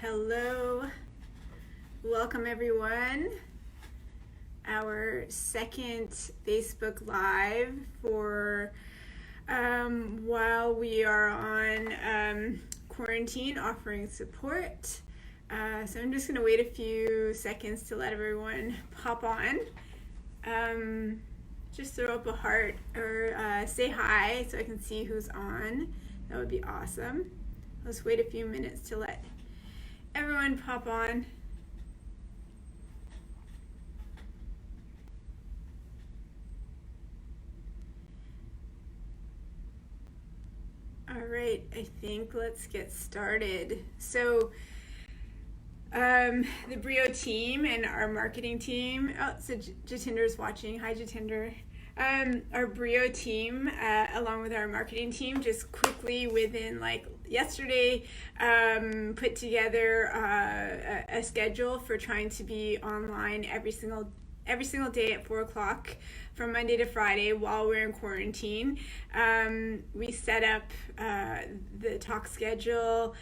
Hello, welcome everyone. Our second Facebook Live for while we are on quarantine, offering support. So I'm just going to wait a few seconds to let everyone pop on. Just throw up a heart or say hi so I can see who's on. That would be awesome. Let's wait a few minutes to let everyone pop on. All right, I think let's get started. So the Brio team and our marketing team, so Jatinder's watching. Hi, Jatinder. Our Brio team, along with our marketing team, just quickly within yesterday, put together a schedule for trying to be online every single day at 4 o'clock from Monday to Friday while we're in quarantine. We set up the talk schedule.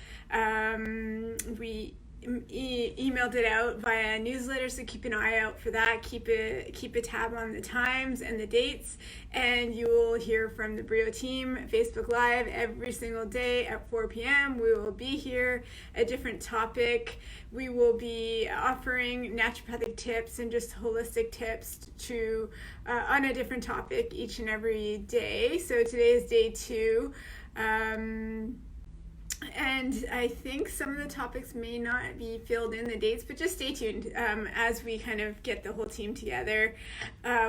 We emailed it out via newsletter, so keep an eye out for that. Keep a tab on the times and the dates, and you will hear from the Brio team Facebook Live every single day at 4 p.m. We will be here, a different topic. We will be offering naturopathic tips and just holistic tips to on a different topic each and every day. So today is day 2. And I think some of the topics may not be filled in the dates, but just stay tuned. As we kind of get the whole team together,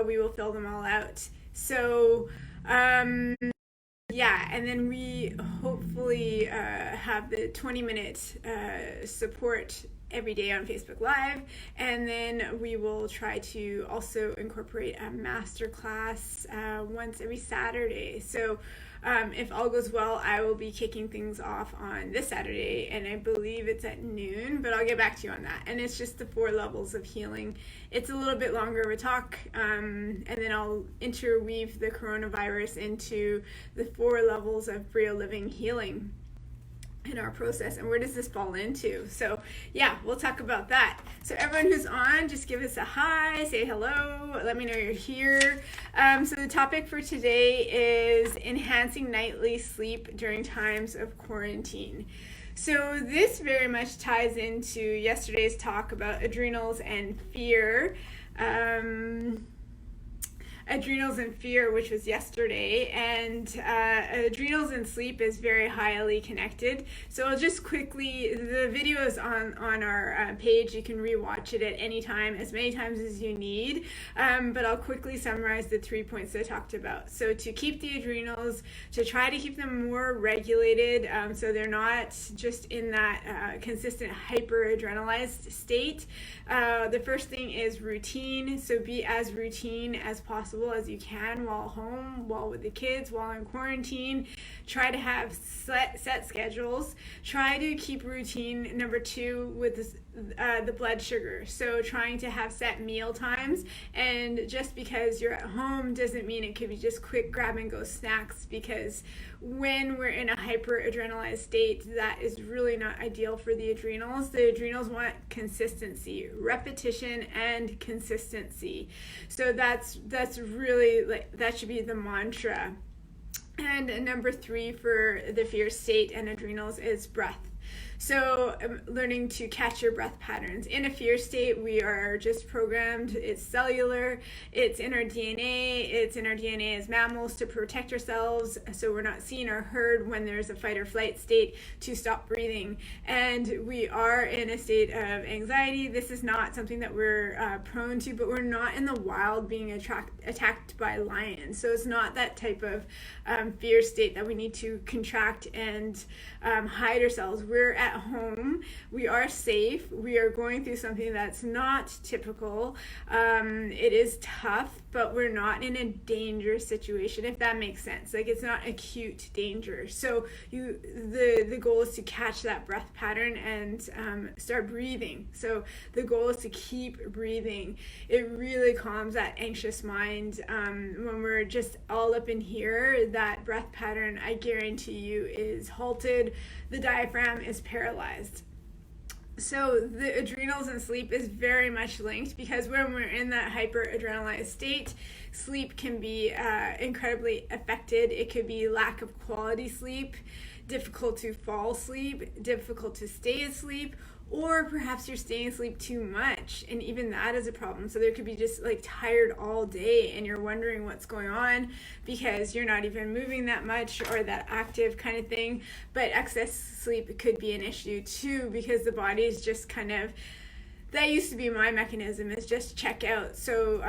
we will fill them all out. So, yeah, and then we hopefully have the 20-minute support every day on Facebook Live, and then we will try to also incorporate a masterclass once every Saturday. So if all goes well, I will be kicking things off on this Saturday, and I believe it's at noon, but I'll get back to you on that. And it's just the 4 levels of healing. It's a little bit longer of a talk, and then I'll interweave the coronavirus into the 4 levels of Brio living healing in our process, and where does this fall into. So yeah, we'll talk about that. So everyone who's on, just give us a hi, say hello, let me know you're here. So the topic for today is enhancing nightly sleep during times of quarantine. So this very much ties into yesterday's talk about adrenals and fear. Adrenals and fear, which was yesterday, and adrenals and sleep is very highly connected. So I'll just quickly, the video is on our page. You can rewatch it at any time, as many times as you need, but I'll quickly summarize the 3 points I talked about. So to keep the adrenals, to try to keep them more regulated, so they're not just in that consistent hyper-adrenalized state. The first thing is routine, so be as routine as possible as you can while home, while with the kids, while in quarantine. Try to have set schedules. Try to keep routine. Number 2 with the blood sugar, so trying to have set meal times, and just because you're at home doesn't mean it could be just quick grab and go snacks, because when we're in a hyper adrenalized state, that is really not ideal for the adrenals. The adrenals want consistency, repetition, and consistency. So that's really, that should be the mantra. And number 3 for the fear state and adrenals is breath. So learning to catch your breath patterns. In a fear state, we are just programmed. It's cellular. It's in our DNA. It's in our DNA as mammals to protect ourselves, so we're not seen or heard when there's a fight or flight state, to stop breathing. And we are in a state of anxiety. This is not something that we're prone to, but we're not in the wild being attacked by lions. So it's not that type of fear state that we need to contract and hide ourselves. We're at home, we are safe, we are going through something that's not typical. It is tough, but we're not in a dangerous situation, if that makes sense. Like, it's not acute danger. So the goal is to catch that breath pattern and start breathing. So the goal is to keep breathing. It really calms that anxious mind. When we're just all up in here, that breath pattern, I guarantee you, is halted. The diaphragm is paralyzed. So the adrenals and sleep is very much linked, because when we're in that hyper-adrenalized state, sleep can be incredibly affected. It could be lack of quality sleep, difficult to fall asleep, difficult to stay asleep, or perhaps you're staying asleep too much, and even that is a problem. So there could be just like tired all day and you're wondering what's going on because you're not even moving that much or that active kind of thing. But excess sleep could be an issue too, because the body is just kind of, that used to be my mechanism, is just check out. So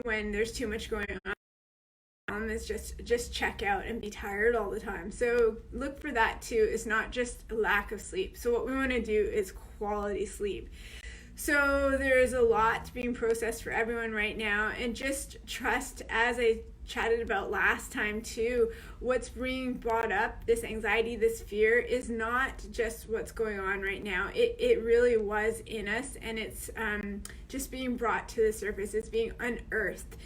when there's too much going on, is just check out and be tired all the time. So look for that too. It's not just lack of sleep. So what we want to do is quality sleep. So there's a lot being processed for everyone right now, and just trust, as I chatted about last time too, what's being brought up, this anxiety, this fear, is not just what's going on right now. It really was in us, and it's just being brought to the surface. It's being unearthed.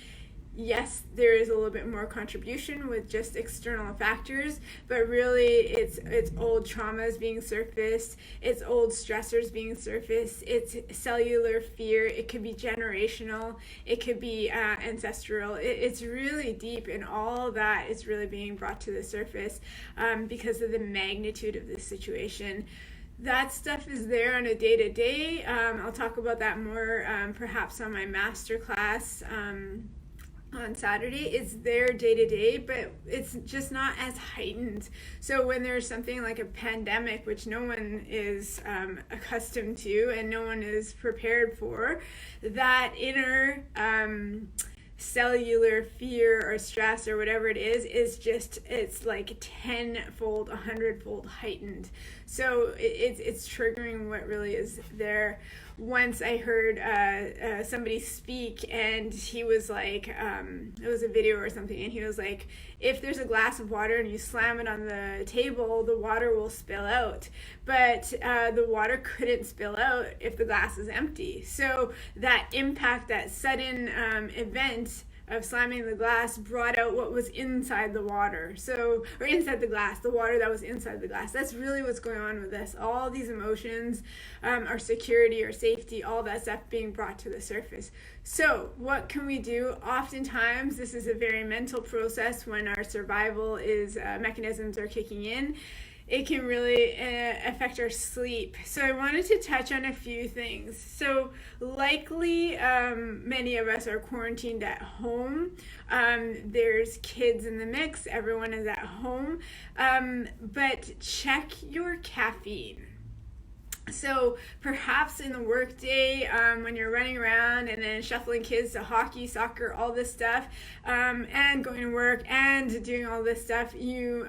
Yes, there is a little bit more contribution with just external factors, but really it's old traumas being surfaced, it's old stressors being surfaced, it's cellular fear, it could be generational, it could be ancestral. It's really deep, and all that is really being brought to the surface because of the magnitude of the situation. That stuff is there on a day-to-day. I'll talk about that more perhaps on my masterclass on Saturday. It's there day to day, but it's just not as heightened. So when there's something like a pandemic, which no one is accustomed to and no one is prepared for, that inner cellular fear or stress or whatever it is just, it's like 10-fold, 100-fold heightened. So it's triggering what really is there. Once I heard somebody speak, and he was like, it was a video or something, and he was like, if there's a glass of water and you slam it on the table, the water will spill out. But the water couldn't spill out if the glass is empty. So that impact, that sudden event of slamming the glass, brought out what was inside the water. So, or inside the glass, the water that was inside the glass. That's really what's going on with us. All these emotions, our security, our safety, all that stuff being brought to the surface. So what can we do? Oftentimes, this is a very mental process when our survival mechanisms are kicking in. It can really affect our sleep. So I wanted to touch on a few things. So likely many of us are quarantined at home. There's kids in the mix. Everyone is at home. But check your caffeine. So perhaps in the workday, when you're running around and then shuffling kids to hockey, soccer, all this stuff, and going to work and doing all this stuff, you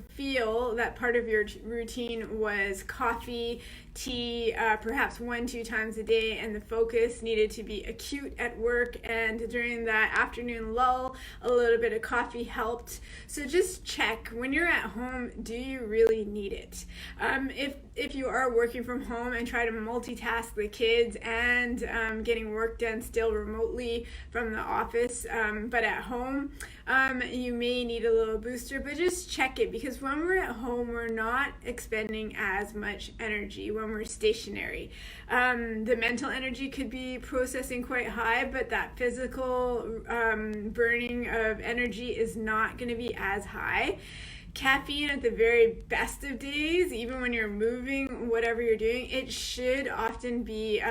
feel that part of your routine was coffee, tea, perhaps 1-2 times a day, and the focus needed to be acute at work, and during that afternoon lull, a little bit of coffee helped. So just check, when you're at home, do you really need it? If you are working from home and try to multitask the kids and getting work done still remotely from the office, but at home, you may need a little booster, but just check it, because when we're at home, we're not expending as much energy when we're stationary. The mental energy could be processing quite high, but that physical burning of energy is not going to be as high. Caffeine at the very best of days, even when you're moving, whatever you're doing, it should often be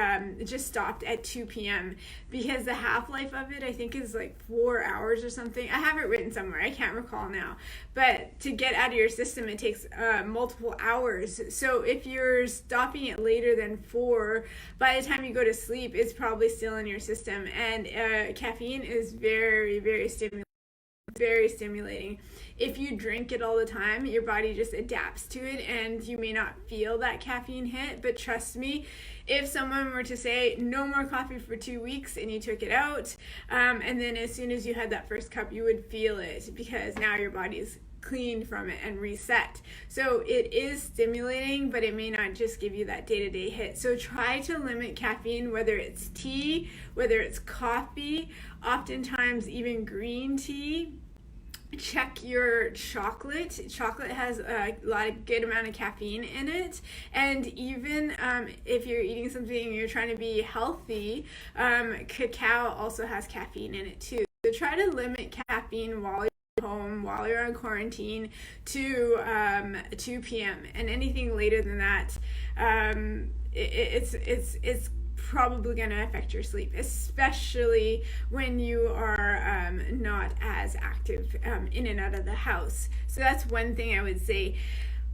just stopped at 2 p.m. because the half-life of it, I think, is like 4 hours or something. I have it written somewhere. I can't recall now. But to get out of your system, it takes multiple hours. So if you're stopping it later than 4, by the time you go to sleep, it's probably still in your system. And caffeine is very, very stimulating. If you drink it all the time, your body just adapts to it, and you may not feel that caffeine hit. But trust me, if someone were to say no more coffee for 2 weeks and you took it out, and then as soon as you had that first cup, you would feel it, because now your body is cleaned from it and reset. So it is stimulating, but it may not just give you that day-to-day hit. So try to limit caffeine, whether it's tea, whether it's coffee, oftentimes even green tea. check your chocolate. Chocolate has a good amount of caffeine in it, and even if you're eating something you're trying to be healthy, cacao also has caffeine in it too. So try to limit caffeine while you're home, while you're on quarantine, to 2 p.m. and anything later than that, it's probably going to affect your sleep, especially when you are not as active in and out of the house. So that's one thing I would say.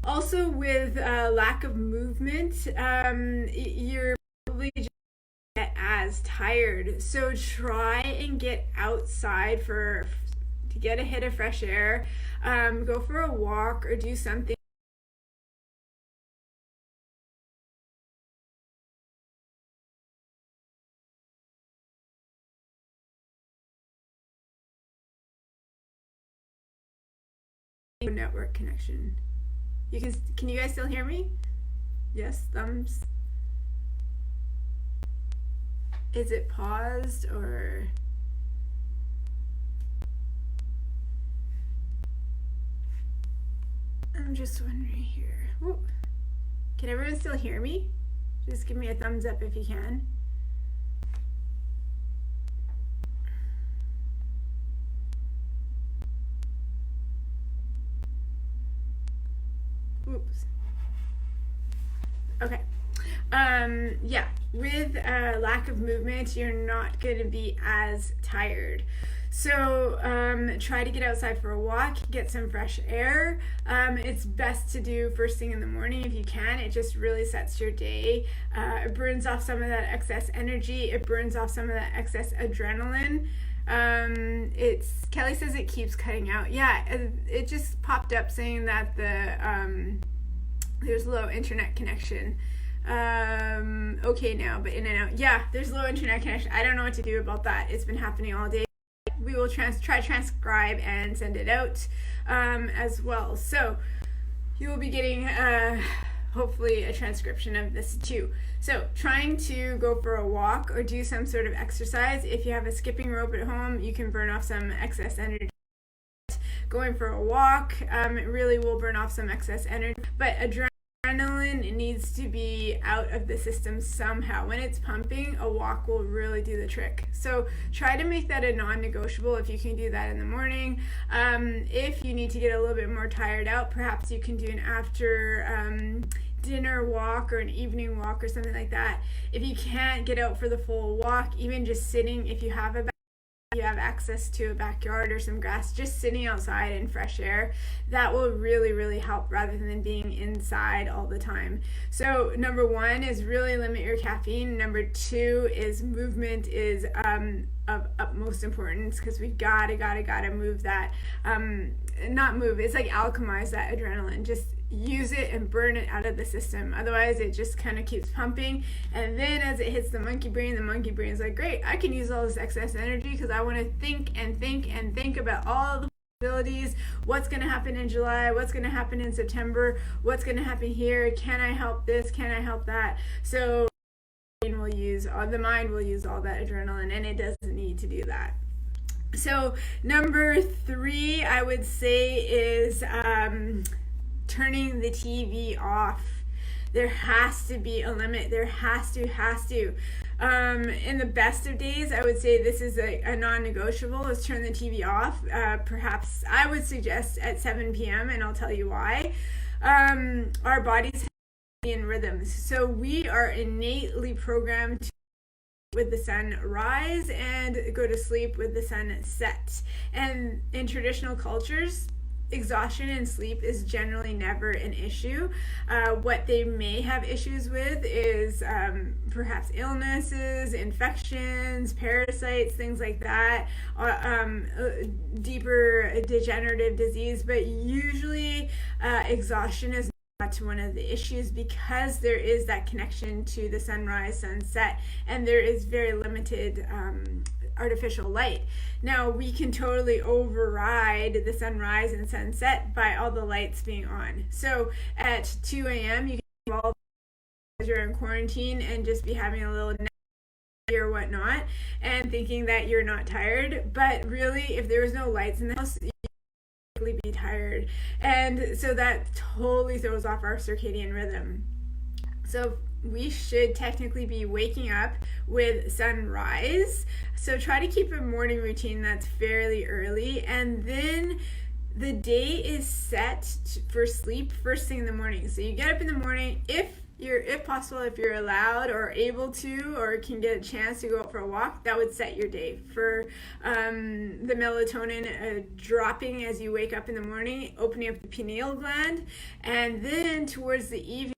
Also, with lack of movement, you're probably just get as tired. So try and get outside to get a hit of fresh air. Go for a walk or do something. Network connection. Can you guys still hear me? Yes, thumbs. Is it paused or? I'm just wondering here. Whoa. Can everyone still hear me? Just give me a thumbs up if you can. Oops. Okay. Yeah, with lack of movement, you're not going to be as tired. So try to get outside for a walk, get some fresh air. It's best to do first thing in the morning if you can. It just really sets your day. It burns off some of that excess energy. It burns off some of that excess adrenaline. Kelly says it keeps cutting out. Yeah, it just popped up saying that there's low internet connection. Okay now, but in and out. Yeah, there's low internet connection. I don't know what to do about that. It's been happening all day. We will try transcribe and send it out as well. So you will be getting hopefully a transcription of this too. So trying to go for a walk or do some sort of exercise. If you have a skipping rope at home, you can burn off some excess energy. Going for a walk, it really will burn off some excess energy. But adrenaline needs to be out of the system somehow. When it's pumping, a walk will really do the trick. So try to make that a non-negotiable if you can do that in the morning. If you need to get a little bit more tired out, perhaps you can do an after dinner walk or an evening walk or something like that. If you can't get out for the full walk, even just sitting, if you have access to a backyard or some grass, just sitting outside in fresh air, that will really, really help rather than being inside all the time. So number one is really limit your caffeine. Number two is movement is of utmost importance, because we've gotta move that, not move, it's like alchemize that adrenaline. Just use it and burn it out of the system. Otherwise it just kind of keeps pumping, and then as it hits the monkey brain is like, great, I can use all this excess energy because I want to think about all the possibilities. What's going to happen in July? What's going to happen in September? What's going to happen here? Can I help this? Can I help that? So the mind will use all that adrenaline, and it doesn't need to do that. So number three, I would say, is turning the TV off. There has to be a limit. There has to. In the best of days, I would say this is a non-negotiable, is turn the TV off. Perhaps I would suggest at 7 p.m. and I'll tell you why. Our bodies have in rhythms. So we are innately programmed to with the sun rise and go to sleep with the sun set. And in traditional cultures, exhaustion and sleep is generally never an issue. What they may have issues with is perhaps illnesses, infections, parasites, things like that, deeper degenerative disease. But usually exhaustion is not one of the issues, because there is that connection to the sunrise, sunset, and there is very limited artificial light. Now we can totally override the sunrise and sunset by all the lights being on. So at 2 a.m. you can all as you're in quarantine and just be having a little nap or whatnot and thinking that you're not tired. But really, if there was no lights in the house, be tired, and so that totally throws off our circadian rhythm. So we should technically be waking up with sunrise, so try to keep a morning routine that's fairly early, and then the day is set for sleep first thing in the morning. So you get up in the morning, if possible, if you're allowed or able to or can get a chance to go out for a walk, that would set your day for the melatonin dropping as you wake up in the morning, opening up the pineal gland, and then towards the evening.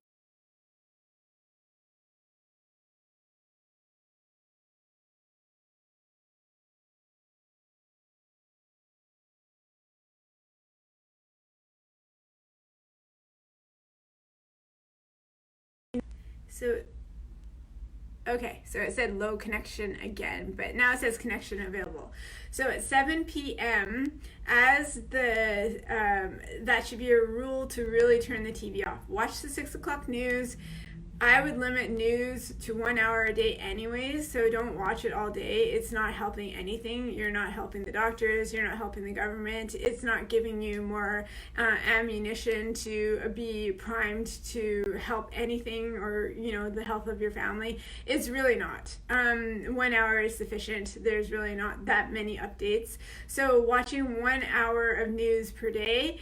So okay, so it said low connection again, but now it says connection available. So at 7 p.m., as that should be a rule to really turn the TV off. Watch the 6 o'clock news. I would limit news to 1 hour a day anyways, so don't watch it all day. It's not helping anything. You're not helping the doctors. You're not helping the government. It's not giving you more ammunition to be primed to help anything or, the health of your family. It's really not. 1 hour is sufficient. There's really not that many updates. So watching 1 hour of news per day,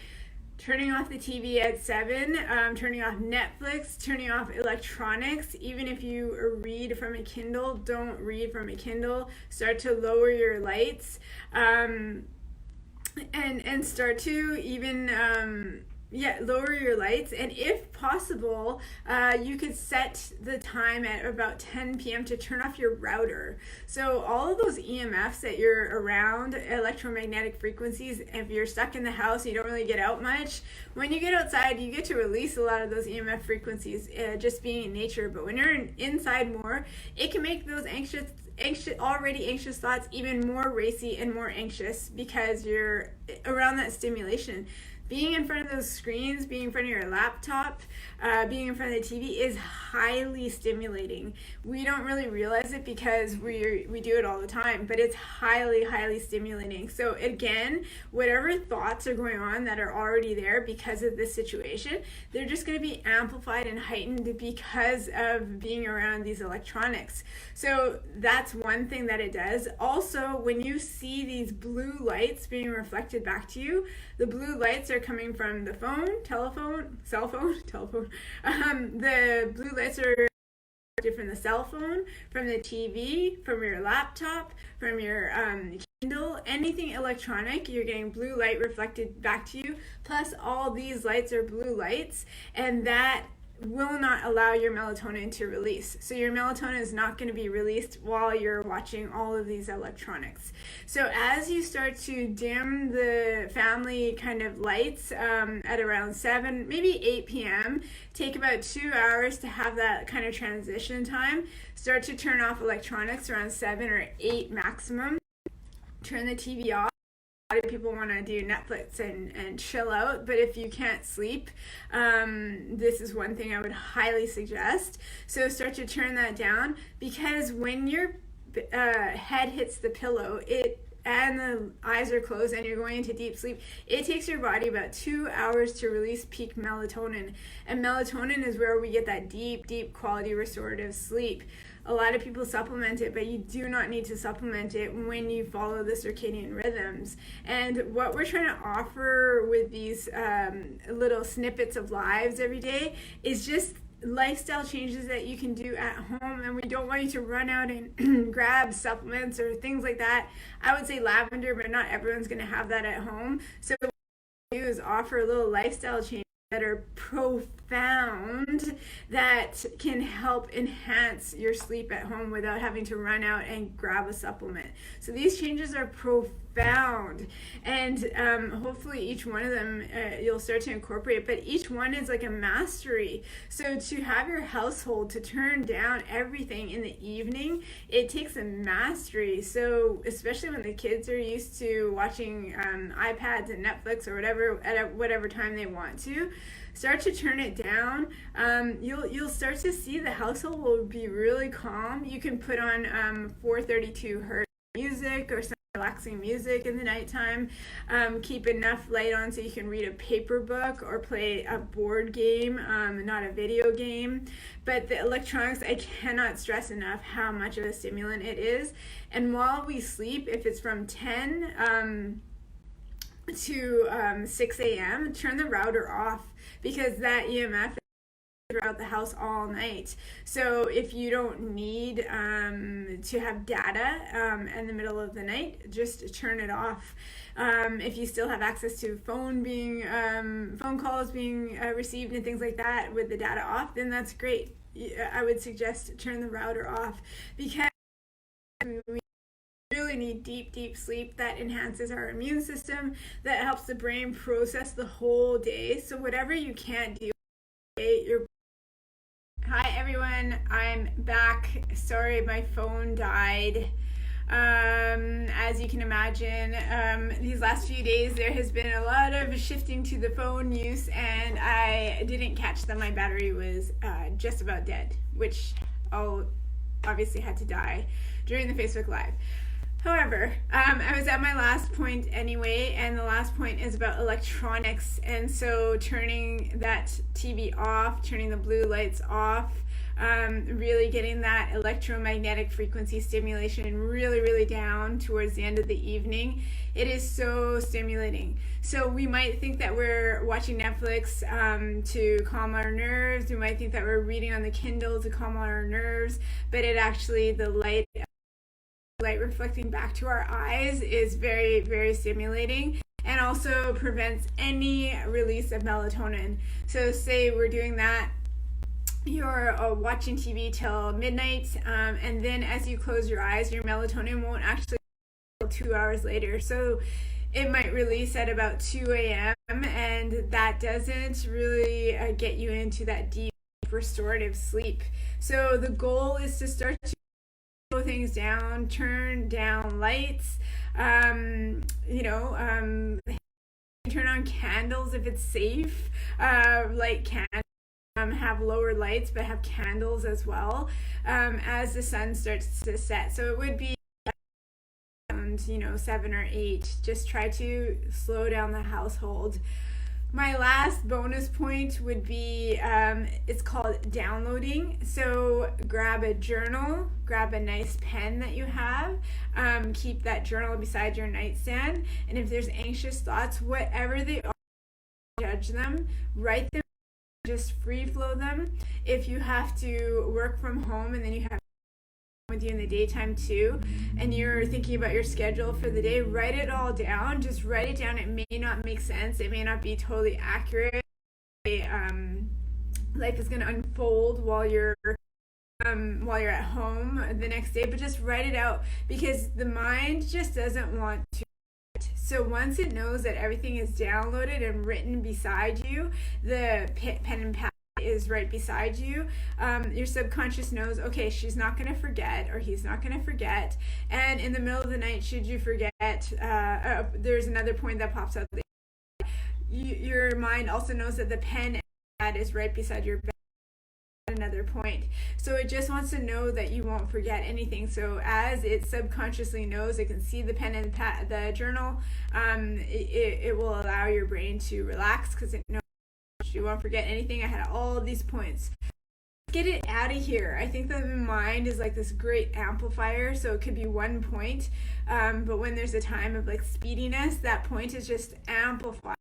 turning off the TV at 7, turning off Netflix, turning off electronics. Even if you read from a Kindle, don't read from a Kindle. Start to lower your lights, and start to even lower your lights. And if possible, you could set the time at about 10 p.m. to turn off your router. So all of those EMFs that you're around, electromagnetic frequencies, if you're stuck in the house, you don't really get out much. When you get outside, you get to release a lot of those EMF frequencies, just being in nature. But when you're inside more, it can make those already anxious thoughts even more racy and more anxious because you're around that stimulation. Being in front of those screens, being in front of your laptop, being in front of the TV is highly stimulating. We don't really realize it because we do it all the time, but it's highly, highly stimulating. So again, whatever thoughts are going on that are already there because of this situation, they're just going to be amplified and heightened because of being around these electronics. So that's one thing that it does. Also, when you see these blue lights being reflected back to you, the blue lights are coming from the phone, cell phone. The blue lights are from the cell phone, from the TV, from your laptop, from your Kindle, anything electronic. You're getting blue light reflected back to you. Plus, all these lights are blue lights, and that will not allow your melatonin to release. So your melatonin is not going to be released while you're watching all of these electronics. So as you start to dim the family kind of lights at around 7, maybe 8 p.m., take about 2 hours to have that kind of transition time. Start to turn off electronics around 7 or 8 maximum. Turn the TV off. A lot of people want to do Netflix and chill out, but if you can't sleep, this is one thing I would highly suggest. So start to turn that down, because when your head hits the pillow, and the eyes are closed and you're going into deep sleep, it takes your body about 2 hours to release peak melatonin. And melatonin is where we get that deep, deep quality restorative sleep. A lot of people supplement it, but you do not need to supplement it when you follow the circadian rhythms. And what we're trying to offer with these little snippets of lives every day is just lifestyle changes that you can do at home, and we don't want you to run out and grab supplements or things like that. I would say lavender, but not everyone's going to have that at home. So what we do is offer a little lifestyle change that are profound, that can help enhance your sleep at home without having to run out and grab a supplement. So these changes are profound, and hopefully each one of them you'll start to incorporate, but each one is like a mastery. So to have your household to turn down everything in the evening, it takes a mastery. So especially when the kids are used to watching iPads and Netflix or whatever at whatever time they want to, start to turn it down. You'll start to see the household will be really calm. You can put on 432 hertz music or something relaxing music in the nighttime. Keep enough light on so you can read a paper book or play a board game, not a video game. But the electronics, I cannot stress enough how much of a stimulant it is. And while we sleep, if it's from 10 to 6 a.m., turn the router off, because that EMF throughout the house all night. So if you don't need to have data in the middle of the night, just turn it off. If you still have access to phone calls being received and things like that with the data off, then that's great. I would suggest turn the router off, because we really need deep sleep that enhances our immune system, that helps the brain process the whole day. So whatever you can't do, Hi everyone, I'm back. Sorry, my phone died. As you can imagine, these last few days there has been a lot of shifting to the phone use, and I didn't catch that my battery was just about dead, which obviously had to die during the Facebook Live. However, I was at my last point anyway, and the last point is about electronics. And so turning that TV off, turning the blue lights off, really getting that electromagnetic frequency stimulation really down towards the end of the evening. It is so stimulating. So we might think that we're watching Netflix to calm our nerves. We might think that we're reading on the Kindle to calm our nerves, but it actually, the light reflecting back to our eyes is very stimulating, and also prevents any release of melatonin. So say we're doing that, you're watching TV till midnight, and then as you close your eyes, your melatonin won't actually until 2 hours later. So it might release at about 2 a.m. and that doesn't really get you into that deep restorative sleep. So the goal is to start to slow things down, turn down lights, turn on candles if it's safe, light candles, have lower lights but have candles as well, as the sun starts to set. So it would be around 7 or 8. Just try to slow down the household. My last bonus point would be, it's called downloading. So grab a journal, grab a nice pen that you have, keep that journal beside your nightstand, and if there's anxious thoughts, whatever they are, judge them, write them, just free flow them. If you have to work from home and then you have with you in the daytime too, and you're thinking about your schedule for the day, write it all down. Just write it down. It may not make sense, it may not be totally accurate. Life is going to unfold while you're at home the next day, but just write it out, because the mind just doesn't want to. So once it knows that everything is downloaded and written beside you, the pen and pad is right beside you, your subconscious knows, okay, she's not going to forget, or he's not going to forget. And in the middle of the night, should you forget, there's another point that pops up. Your mind also knows that the pen and pad is right beside your bed at another point. So it just wants to know that you won't forget anything. So as it subconsciously knows, it can see the pen and the journal, it will allow your brain to relax, because it knows you won't forget anything. I had all these points. Get it out of here. I think that the mind is like this great amplifier, so it could be one point, but when there's a time of like speediness, that point is just amplified.